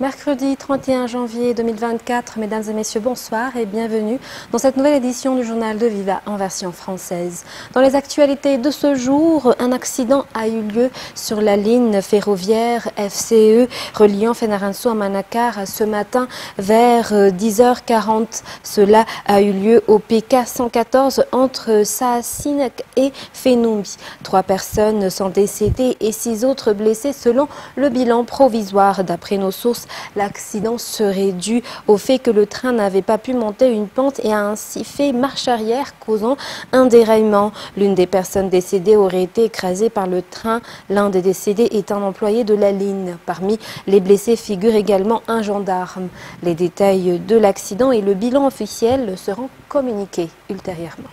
Mercredi 31 janvier 2024, mesdames et messieurs, bonsoir et bienvenue dans cette nouvelle édition du journal de Viva en version française. Dans les actualités de ce jour, un accident a eu lieu sur la ligne ferroviaire FCE reliant Fenarançu à Manakar ce matin vers 10h40. Cela a eu lieu au PK 114 entre Saasinak et Fenumbi. 3 personnes sont décédées et 6 autres blessées selon le bilan provisoire. D'après nos sources, l'accident serait dû au fait que le train n'avait pas pu monter une pente et a ainsi fait marche arrière, causant un déraillement. L'une des personnes décédées aurait été écrasée par le train. L'un des décédés est un employé de la ligne. Parmi les blessés figure également un gendarme. Les détails de l'accident et le bilan officiel seront communiqués ultérieurement.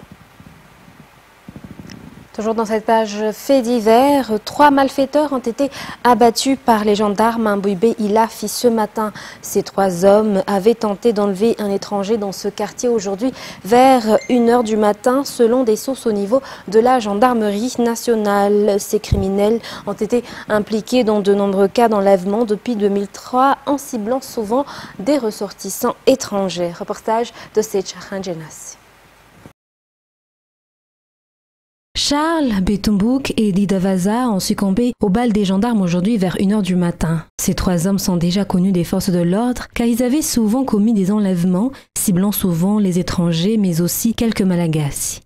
Toujours dans cette page fait divers, 3 malfaiteurs ont été abattus par les gendarmes à Mbouibé-Ilafi ce matin. Ces 3 hommes avaient tenté d'enlever un étranger dans ce quartier aujourd'hui vers 1h du matin, selon des sources au niveau de la gendarmerie nationale. Ces criminels ont été impliqués dans de nombreux cas d'enlèvement depuis 2003, en ciblant souvent des ressortissants étrangers. Reportage de Sechahan Genassi. Charles, Betumbouk et Didavaza ont succombé aux balles des gendarmes aujourd'hui vers 1h du matin. Ces 3 hommes sont déjà connus des forces de l'ordre car ils avaient souvent commis des enlèvements, ciblant souvent les étrangers mais aussi quelques Malagasy.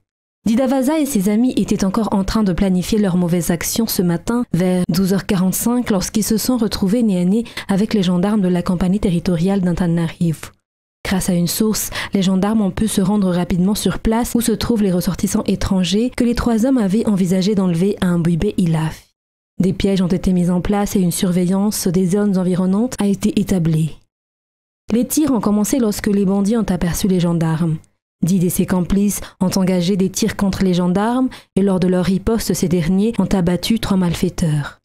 Didavaza et ses amis étaient encore en train de planifier leurs mauvaises actions ce matin vers 12h45 lorsqu'ils se sont retrouvés nez à nez avec les gendarmes de la compagnie territoriale d'Antananarivo. Grâce à une source, les gendarmes ont pu se rendre rapidement sur place où se trouvent les ressortissants étrangers que les 3 hommes avaient envisagé d'enlever à Mbouibé-Ilafi. Des pièges ont été mis en place et une surveillance des zones environnantes a été établie. Les tirs ont commencé lorsque les bandits ont aperçu les gendarmes. Did et ses complices ont engagé des tirs contre les gendarmes et lors de leur riposte, ces derniers ont abattu 3 malfaiteurs.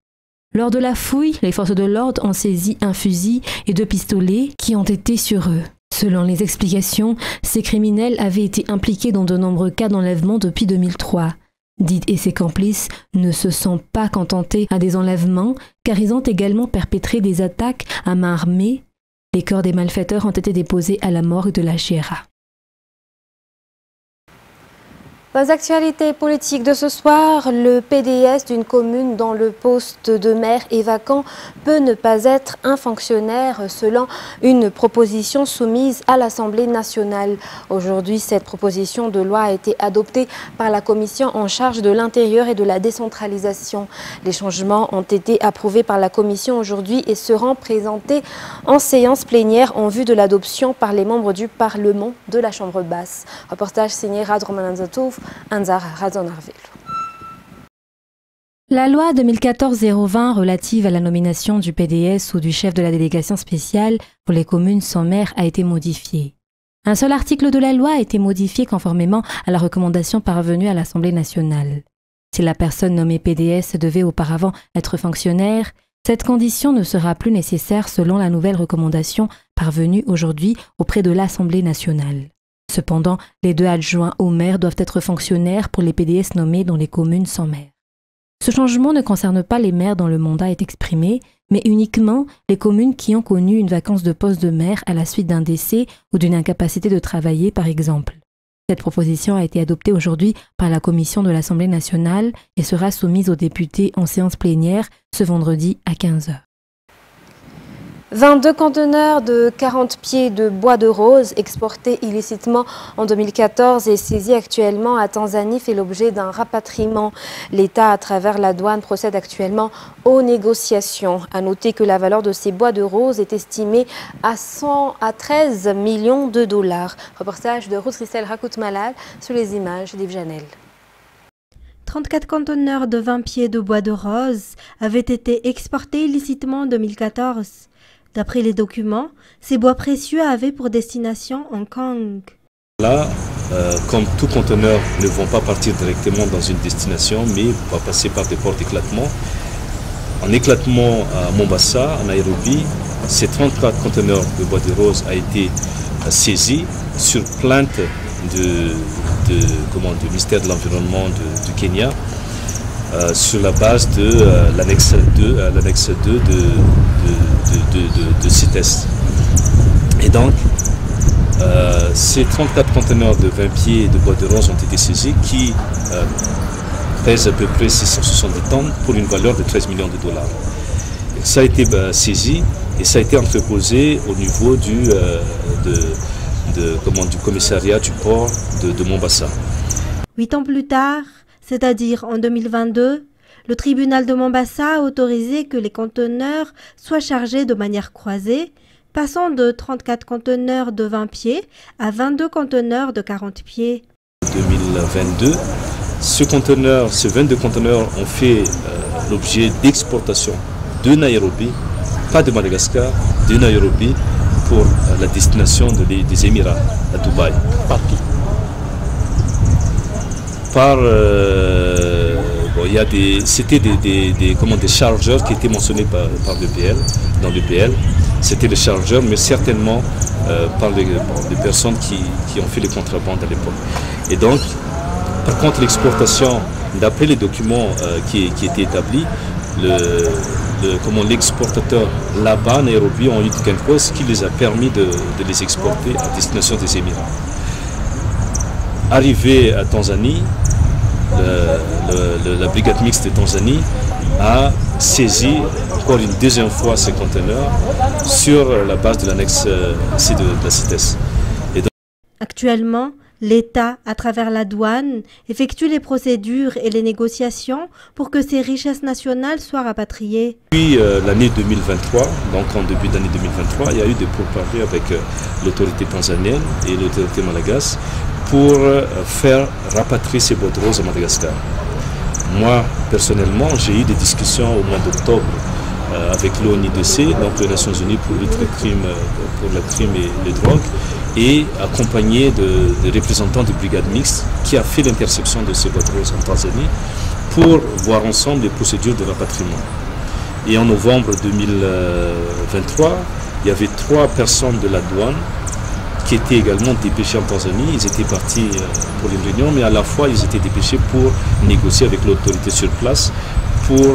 Lors de la fouille, les forces de l'ordre ont saisi un fusil et 2 pistolets qui ont été sur eux. Selon les explications, ces criminels avaient été impliqués dans de nombreux cas d'enlèvement depuis 2003. Did et ses complices ne se sont pas contentés à des enlèvements car ils ont également perpétré des attaques à main armée. Les corps des malfaiteurs ont été déposés à la morgue de la Chiera. Dans les actualités politiques de ce soir, le PDS d'une commune dont le poste de maire est vacant peut ne pas être un fonctionnaire selon une proposition soumise à l'Assemblée nationale. Aujourd'hui, cette proposition de loi a été adoptée par la commission en charge de l'intérieur et de la décentralisation. Les changements ont été approuvés par la commission aujourd'hui et seront présentés en séance plénière en vue de l'adoption par les membres du Parlement de la Chambre basse. Reportage signé Rad Romananzatouf. La loi 2014-020 relative à la nomination du PDS ou du chef de la délégation spéciale pour les communes sans maire a été modifiée. Un seul article de la loi a été modifié conformément à la recommandation parvenue à l'Assemblée nationale. Si la personne nommée PDS devait auparavant être fonctionnaire, cette condition ne sera plus nécessaire selon la nouvelle recommandation parvenue aujourd'hui auprès de l'Assemblée nationale. Cependant, les 2 adjoints au maire doivent être fonctionnaires pour les PDS nommés dans les communes sans maire. Ce changement ne concerne pas les maires dont le mandat est exprimé, mais uniquement les communes qui ont connu une vacance de poste de maire à la suite d'un décès ou d'une incapacité de travailler, par exemple. Cette proposition a été adoptée aujourd'hui par la commission de l'Assemblée nationale et sera soumise aux députés en séance plénière ce vendredi à 15h. 22 conteneurs de 40 pieds de bois de rose exportés illicitement en 2014 et saisis actuellement à Tanzanie fait l'objet d'un rapatriement. L'État, à travers la douane, procède actuellement aux négociations. À noter que la valeur de ces bois de rose est estimée à 13 millions de dollars. Reportage de Ruth Rissel Rakout-Malal sur les images d'Yves Janel. 34 conteneurs de 20 pieds de bois de rose avaient été exportés illicitement en 2014. D'après les documents, ces bois précieux avaient pour destination Hong Kong. Là, comme tout conteneur ne vont pas partir directement dans une destination, mais va passer par des ports d'éclatement. En éclatement à Mombasa, à Nairobi, ces 34 conteneurs de bois de rose a été saisis sur plainte du ministère de l'Environnement du Kenya. sur la base de l'annexe 2, de CITES. Et donc, ces 34 conteneurs de 20 pieds de bois de rose ont été saisis qui pèsent à peu près 670 tonnes pour une valeur de 13 millions de dollars. Et ça a été saisi et ça a été entreposé au niveau du commissariat du port de Mombasa. 8 ans plus tard, c'est-à-dire en 2022, le tribunal de Mombasa a autorisé que les conteneurs soient chargés de manière croisée, passant de 34 conteneurs de 20 pieds à 22 conteneurs de 40 pieds. En 2022, ces 22 conteneurs ont fait l'objet d'exportation de Nairobi, pas de Madagascar, de Nairobi, pour la destination des Émirats, à Dubaï. Par qui? C'était des chargeurs qui étaient mentionnés par l'EPL, dans l'EPL. C'était des chargeurs, mais certainement par des personnes qui ont fait les contrebandes à l'époque. Et donc, par contre, l'exportation, d'après les documents qui étaient établis, l'exportateur là-bas, à Nairobi, ont eu gain de cause qui les a permis de les exporter à destination des Émirats. Arrivé à Tanzanie, la brigade mixte de Tanzanie a saisi encore une deuxième fois ces conteneurs sur la base de l'annexe C de la CITES. Actuellement, l'État, à travers la douane, effectue les procédures et les négociations pour que ces richesses nationales soient rapatriées. Depuis l'année 2023, donc en début d'année 2023, il y a eu des pourparlers avec l'autorité tanzanienne et l'autorité malgache pour faire rapatrier ces bois de rose à Madagascar. Moi, personnellement, j'ai eu des discussions au mois d'octobre avec l'ONIDC, donc les Nations Unies pour le crime et les drogues, et accompagné de représentants de brigades mixtes qui a fait l'interception de ces bois de rose en Tanzanie pour voir ensemble les procédures de rapatriement. Et en novembre 2023, il y avait 3 personnes de la douane qui étaient également dépêchés en Tanzanie. Ils étaient partis pour une réunion, mais à la fois ils étaient dépêchés pour négocier avec l'autorité sur place pour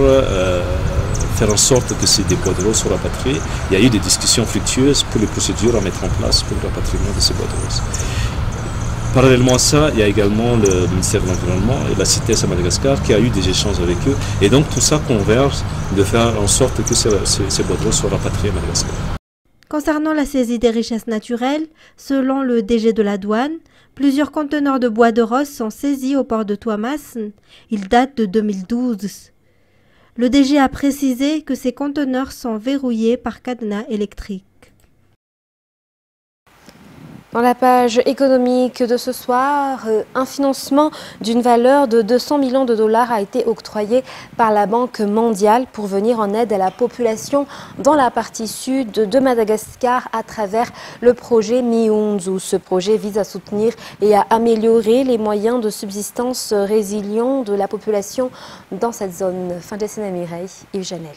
faire en sorte que ces bois de rose soient rapatriés. Il y a eu des discussions fructueuses pour les procédures à mettre en place pour le rapatriement de ces bois de rose. Parallèlement à ça, il y a également le ministère de l'Environnement et la CITES à Madagascar qui a eu des échanges avec eux. Et donc tout ça converge de faire en sorte que ces bois de rose soient rapatriés à Madagascar. Concernant la saisie des richesses naturelles, selon le DG de la douane, plusieurs conteneurs de bois de rose sont saisis au port de Tuamasin. Ils datent de 2012. Le DG a précisé que ces conteneurs sont verrouillés par cadenas électrique. Dans la page économique de ce soir, un financement d'une valeur de 200 millions de dollars a été octroyé par la Banque mondiale pour venir en aide à la population dans la partie sud de Madagascar à travers le projet Miunzu. Ce projet vise à soutenir et à améliorer les moyens de subsistance résilients de la population dans cette zone. Fin de scène à Mireille, Yves Janel.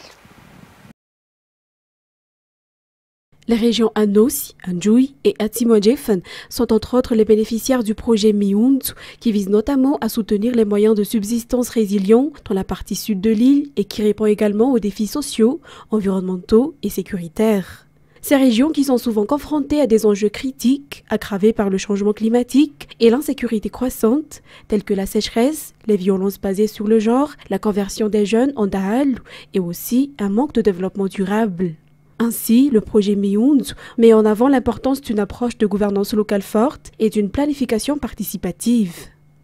Les régions Anossi, Anjui et Atimojefen sont entre autres les bénéficiaires du projet Miunzu qui vise notamment à soutenir les moyens de subsistance résilients dans la partie sud de l'île et qui répond également aux défis sociaux, environnementaux et sécuritaires. Ces régions qui sont souvent confrontées à des enjeux critiques aggravés par le changement climatique et l'insécurité croissante, telles que la sécheresse, les violences basées sur le genre, la conversion des jeunes en Dahal et aussi un manque de développement durable. Ainsi, le projet Miunzu met en avant l'importance d'une approche de gouvernance locale forte et d'une planification participative.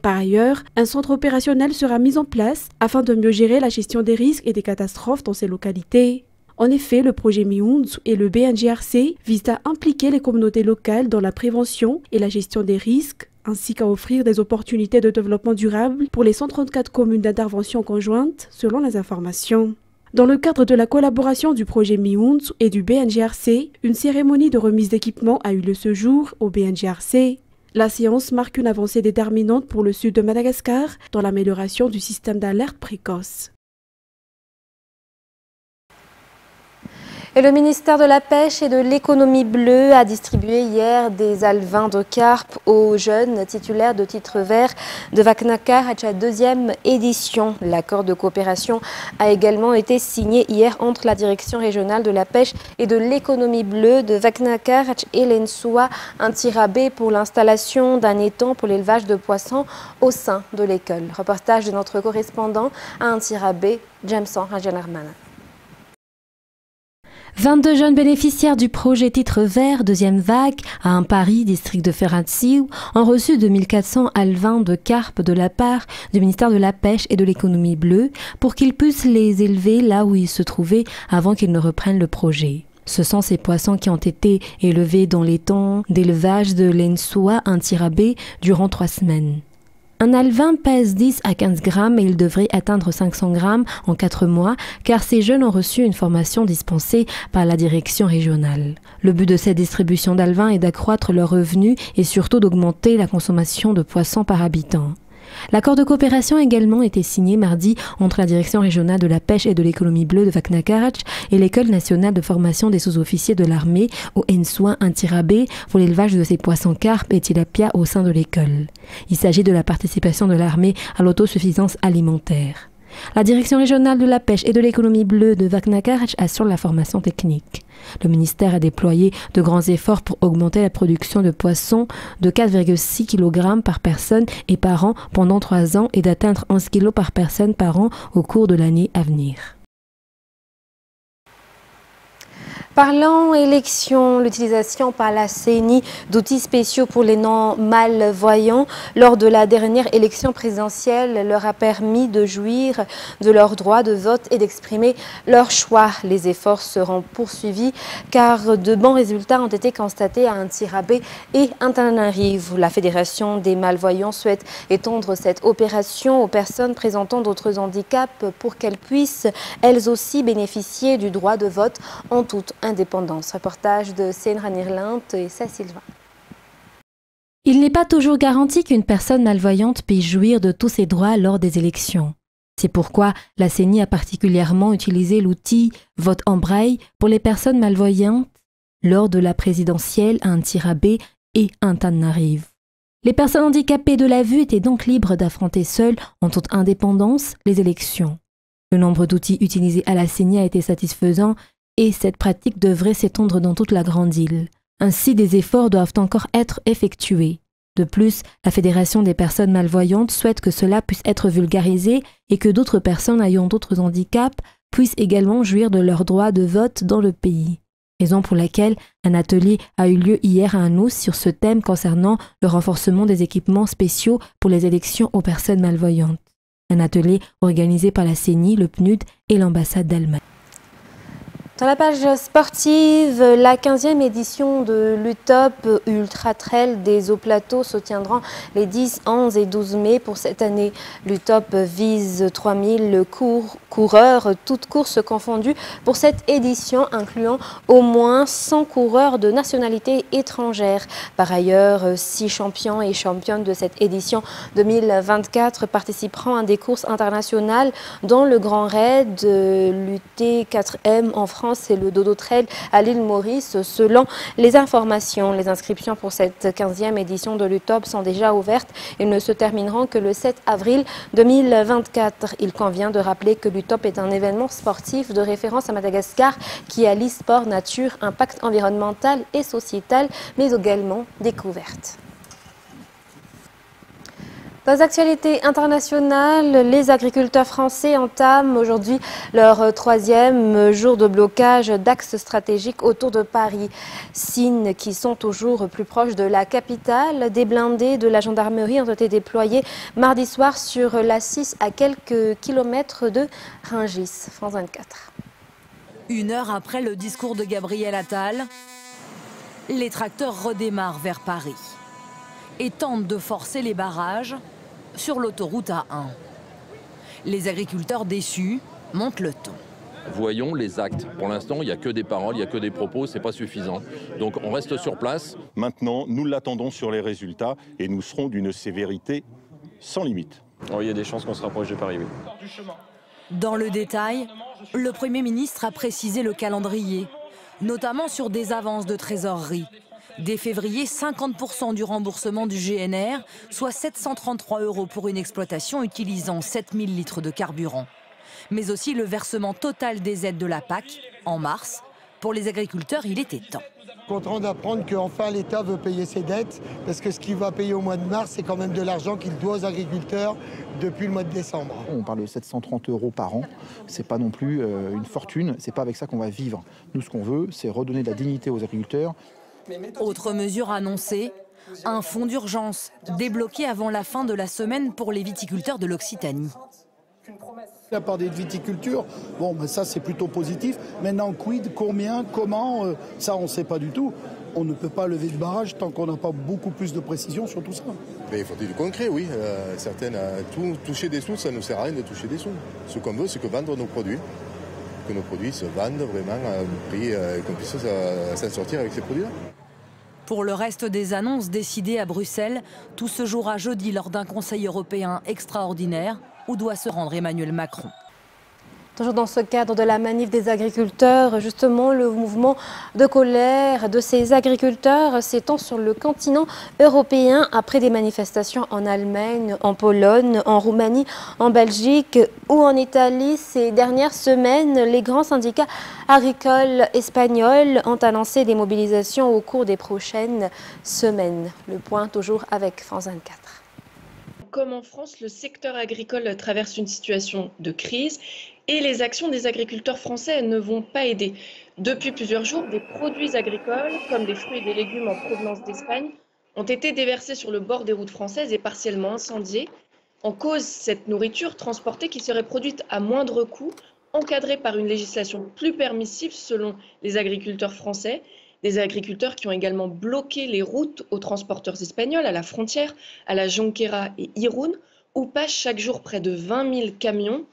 Par ailleurs, un centre opérationnel sera mis en place afin de mieux gérer la gestion des risques et des catastrophes dans ces localités. En effet, le projet Miunzu et le BNGRC visent à impliquer les communautés locales dans la prévention et la gestion des risques, ainsi qu'à offrir des opportunités de développement durable pour les 134 communes d'intervention conjointe, selon les informations. Dans le cadre de la collaboration du projet Miunzu et du BNGRC, une cérémonie de remise d'équipement a eu lieu ce jour au BNGRC. La séance marque une avancée déterminante pour le sud de Madagascar dans l'amélioration du système d'alerte précoce. Et le ministère de la Pêche et de l'Économie bleue a distribué hier des alevins de carpe aux jeunes titulaires de titres verts de Vaknakar à sa deuxième édition. L'accord de coopération a également été signé hier entre la Direction régionale de la Pêche et de l'Économie bleue de Vaknakar et l'Ensoua, un tirabé pour l'installation d'un étang pour l'élevage de poissons au sein de l'école. Reportage de notre correspondant à un tirabé, Jameson Rajanarmana. 22 jeunes bénéficiaires du projet Titre Vert, deuxième vague, à un Paris, district de Ferratsiou, ont reçu 2400 alevins de carpe de la part du ministère de la Pêche et de l'Économie bleue pour qu'ils puissent les élever là où ils se trouvaient avant qu'ils ne reprennent le projet. Ce sont ces poissons qui ont été élevés dans l'étang d'élevage de l'Ensoua, un tirabé, durant 3 semaines. Un alevin pèse 10 à 15 grammes et il devrait atteindre 500 grammes en 4 mois car ces jeunes ont reçu une formation dispensée par la direction régionale. Le but de cette distribution d'alevins est d'accroître leurs revenus et surtout d'augmenter la consommation de poissons par habitant. L'accord de coopération a également été signé mardi entre la Direction régionale de la Pêche et de l'Économie bleue de Vaknakar et l'École nationale de formation des sous-officiers de l'armée au Ensoua, un tirabé pour l'élevage de ces poissons carpes et tilapia au sein de l'école. Il s'agit de la participation de l'armée à l'autosuffisance alimentaire. La Direction régionale de la Pêche et de l'Économie bleue de Vaknakar assure la formation technique. Le ministère a déployé de grands efforts pour augmenter la production de poissons de 4,6 kg par personne et par an pendant 3 ans et d'atteindre 11 kg par personne par an au cours de l'année à venir. Parlant élection, l'utilisation par la CENI d'outils spéciaux pour les non-malvoyants lors de la dernière élection présidentielle leur a permis de jouir de leur droit de vote et d'exprimer leur choix. Les efforts seront poursuivis car de bons résultats ont été constatés à Antirabé et Antananarivo. La Fédération des malvoyants souhaite étendre cette opération aux personnes présentant d'autres handicaps pour qu'elles puissent elles aussi bénéficier du droit de vote en toute indépendance. Reportage de Senra Nirlint et Cécile Sylvain. Il n'est pas toujours garanti qu'une personne malvoyante puisse jouir de tous ses droits lors des élections. C'est pourquoi la CENI a particulièrement utilisé l'outil vote en braille pour les personnes malvoyantes lors de la présidentielle à Antirabé et Antananarivo. Les personnes handicapées de la vue étaient donc libres d'affronter seules, en toute indépendance, les élections. Le nombre d'outils utilisés à la CENI a été satisfaisant et cette pratique devrait s'étendre dans toute la grande île. Ainsi, des efforts doivent encore être effectués. De plus, la Fédération des personnes malvoyantes souhaite que cela puisse être vulgarisé et que d'autres personnes ayant d'autres handicaps puissent également jouir de leur droit de vote dans le pays. Raison pour laquelle un atelier a eu lieu hier à Anous sur ce thème concernant le renforcement des équipements spéciaux pour les élections aux personnes malvoyantes. Un atelier organisé par la CENI, le PNUD et l'ambassade d'Allemagne. Dans la page sportive, la 15e édition de l'UTOP Ultra Trail des Hauts Plateaux se tiendra les 10, 11 et 12 mai pour cette année. L'UTOP vise 3000 coureurs, toutes courses confondues pour cette édition, incluant au moins 100 coureurs de nationalité étrangère. Par ailleurs, 6 champions et championnes de cette édition 2024 participeront à des courses internationales, dont le Grand Raid, l'UT4M en France et le Dodo Trail à l'île Maurice. Selon les informations, les inscriptions pour cette 15e édition de l'UTOP sont déjà ouvertes et ne se termineront que le 7 avril 2024. Il convient de rappeler que l'UTOP est un événement sportif de référence à Madagascar qui allie sport, nature, impact environnemental et sociétal, mais également découverte. Dans les actualités internationales, les agriculteurs français entament aujourd'hui leur 3e jour de blocage d'axes stratégiques autour de Paris. Signes qui sont toujours plus proches de la capitale. Des blindés de la gendarmerie ont été déployés mardi soir sur l'A6 à quelques kilomètres de Rungis. France 24. 1 heure après le discours de Gabriel Attal, les tracteurs redémarrent vers Paris et tentent de forcer les barrages sur l'autoroute A1. Les agriculteurs déçus montent le ton. Voyons les actes. Pour l'instant, il n'y a que des paroles, il n'y a que des propos, c'est pas suffisant. Donc on reste sur place. Maintenant, nous l'attendons sur les résultats et nous serons d'une sévérité sans limite. Oh, il y a des chances qu'on se rapproche de Paris, oui. Dans le détail, le Premier ministre a précisé le calendrier. notamment sur des avances de trésorerie. Dès février, 50% du remboursement du GNR, soit 733 € pour une exploitation utilisant 7000 litres de carburant. Mais aussi le versement total des aides de la PAC en mars. Pour les agriculteurs, il était temps. Content d'apprendre qu'enfin l'État veut payer ses dettes, parce que ce qu'il va payer au mois de mars, c'est quand même de l'argent qu'il doit aux agriculteurs depuis le mois de décembre. On parle de 730 € par an, c'est pas non plus une fortune, c'est pas avec ça qu'on va vivre. Nous, ce qu'on veut, c'est redonner de la dignité aux agriculteurs. Autre mesure annoncée, un fonds d'urgence débloqué avant la fin de la semaine pour les viticulteurs de l'Occitanie. La part des viticultures, bon, ben ça c'est plutôt positif. Maintenant, quid, combien, comment, ça on ne sait pas du tout. On ne peut pas lever de barrage tant qu'on n'a pas beaucoup plus de précision sur tout ça. Mais il faut du concret, oui. Toucher des sous, ça ne sert à rien de toucher des sous. Ce qu'on veut, c'est que vendre nos produits. Que nos produits se vendent vraiment à un prix qu'on puisse s'en sortir avec ces produits-là. Pour le reste des annonces décidées à Bruxelles, tout se jouera jeudi lors d'un Conseil européen extraordinaire où doit se rendre Emmanuel Macron. Toujours dans ce cadre de la manif des agriculteurs, justement, le mouvement de colère de ces agriculteurs s'étend sur le continent européen après des manifestations en Allemagne, en Pologne, en Roumanie, en Belgique ou en Italie. Ces dernières semaines, les grands syndicats agricoles espagnols ont annoncé des mobilisations au cours des prochaines semaines. Le point toujours avec France 24. Comme en France, le secteur agricole traverse une situation de crise et les actions des agriculteurs français ne vont pas aider. Depuis plusieurs jours, des produits agricoles, comme des fruits et des légumes en provenance d'Espagne, ont été déversés sur le bord des routes françaises et partiellement incendiés. En cause, cette nourriture transportée qui serait produite à moindre coût, encadrée par une législation plus permissive selon les agriculteurs français. Des agriculteurs qui ont également bloqué les routes aux transporteurs espagnols à la frontière, à la Jonquera et Irún, où passent chaque jour près de 20 000 camions.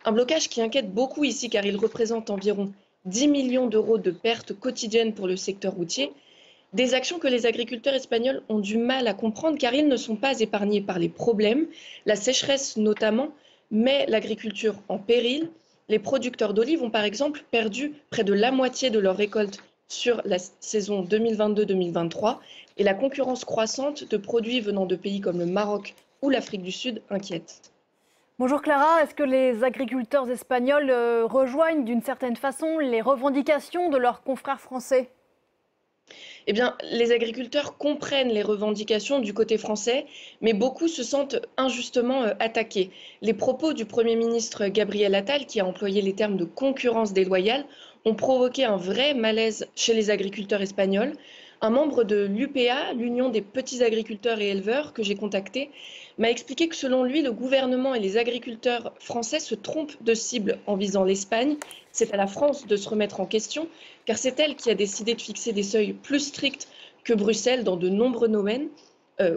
Un blocage qui inquiète beaucoup ici car il représente environ 10 millions d'euros de pertes quotidiennes pour le secteur routier. Des actions que les agriculteurs espagnols ont du mal à comprendre car ils ne sont pas épargnés par les problèmes. La sécheresse notamment met l'agriculture en péril. Les producteurs d'olives ont par exemple perdu près de la moitié de leur récolte sur la saison 2022-2023 et la concurrence croissante de produits venant de pays comme le Maroc ou l'Afrique du Sud inquiète. Bonjour Clara, est-ce que les agriculteurs espagnols rejoignent d'une certaine façon les revendications de leurs confrères français ? Eh bien, les agriculteurs comprennent les revendications du côté français, mais beaucoup se sentent injustement attaqués. Les propos du Premier ministre Gabriel Attal, qui a employé les termes de concurrence déloyale, ont provoqué un vrai malaise chez les agriculteurs espagnols. Un membre de l'UPA, l'Union des petits agriculteurs et éleveurs, que j'ai contacté, m'a expliqué que selon lui, le gouvernement et les agriculteurs français se trompent de cible en visant l'Espagne. C'est à la France de se remettre en question, car c'est elle qui a décidé de fixer des seuils plus stricts que Bruxelles dans de nombreux domaines,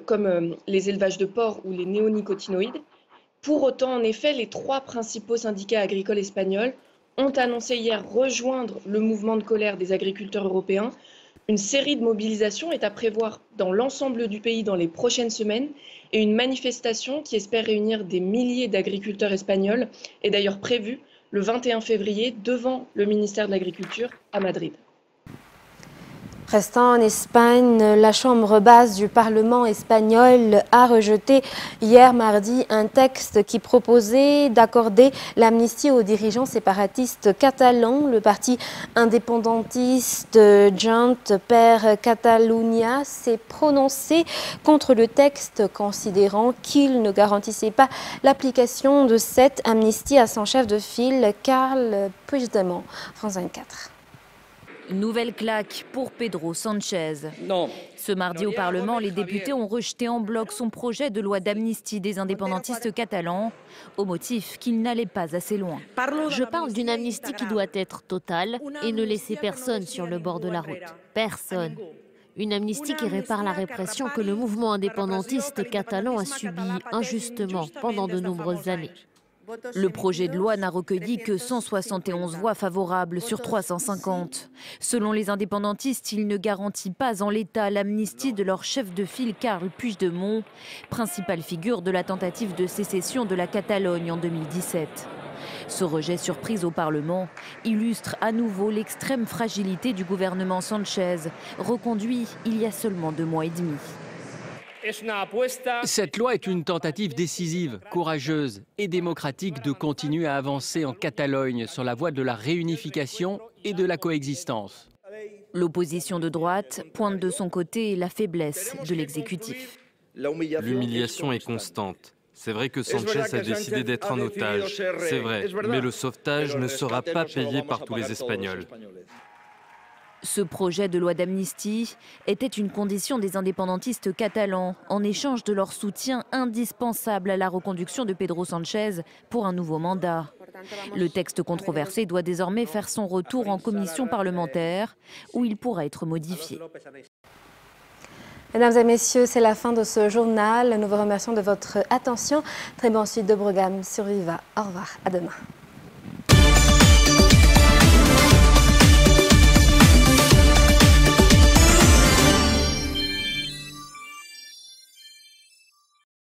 comme les élevages de porcs ou les néonicotinoïdes. Pour autant, en effet, les 3 principaux syndicats agricoles espagnols ont annoncé hier rejoindre le mouvement de colère des agriculteurs européens. Une série de mobilisations est à prévoir dans l'ensemble du pays dans les prochaines semaines et une manifestation qui espère réunir des milliers d'agriculteurs espagnols est d'ailleurs prévue le 21 février devant le ministère de l'Agriculture à Madrid. Restant en Espagne, la Chambre basse du Parlement espagnol a rejeté hier mardi un texte qui proposait d'accorder l'amnistie aux dirigeants séparatistes catalans. Le parti indépendantiste Junts per Catalunya s'est prononcé contre le texte, considérant qu'il ne garantissait pas l'application de cette amnistie à son chef de file, Carles Puigdemont. France 24. Nouvelle claque pour Pedro Sánchez. Ce mardi au Parlement, les députés ont rejeté en bloc son projet de loi d'amnistie des indépendantistes catalans, au motif qu'il n'allait pas assez loin. Je parle d'une amnistie qui doit être totale et ne laisser personne sur le bord de la route. Personne. Une amnistie qui répare la répression que le mouvement indépendantiste catalan a subie injustement pendant de nombreuses années. Le projet de loi n'a recueilli que 171 voix favorables sur 350. Selon les indépendantistes, il ne garantit pas en l'état l'amnistie de leur chef de file Carles Puigdemont, principale figure de la tentative de sécession de la Catalogne en 2017. Ce rejet surprise au Parlement illustre à nouveau l'extrême fragilité du gouvernement Sanchez, reconduit il y a seulement 2 mois et demi. Cette loi est une tentative décisive, courageuse et démocratique de continuer à avancer en Catalogne sur la voie de la réunification et de la coexistence. L'opposition de droite pointe de son côté la faiblesse de l'exécutif. L'humiliation est constante. C'est vrai que Sanchez a décidé d'être un otage, c'est vrai, mais le sauvetage ne sera pas payé par tous les Espagnols. Ce projet de loi d'amnistie était une condition des indépendantistes catalans en échange de leur soutien indispensable à la reconduction de Pedro Sanchez pour un nouveau mandat. Le texte controversé doit désormais faire son retour en commission parlementaire où il pourra être modifié. Mesdames et messieurs, c'est la fin de ce journal. Nous vous remercions de votre attention. Très bonne suite de programme sur Viva. Au revoir, à demain.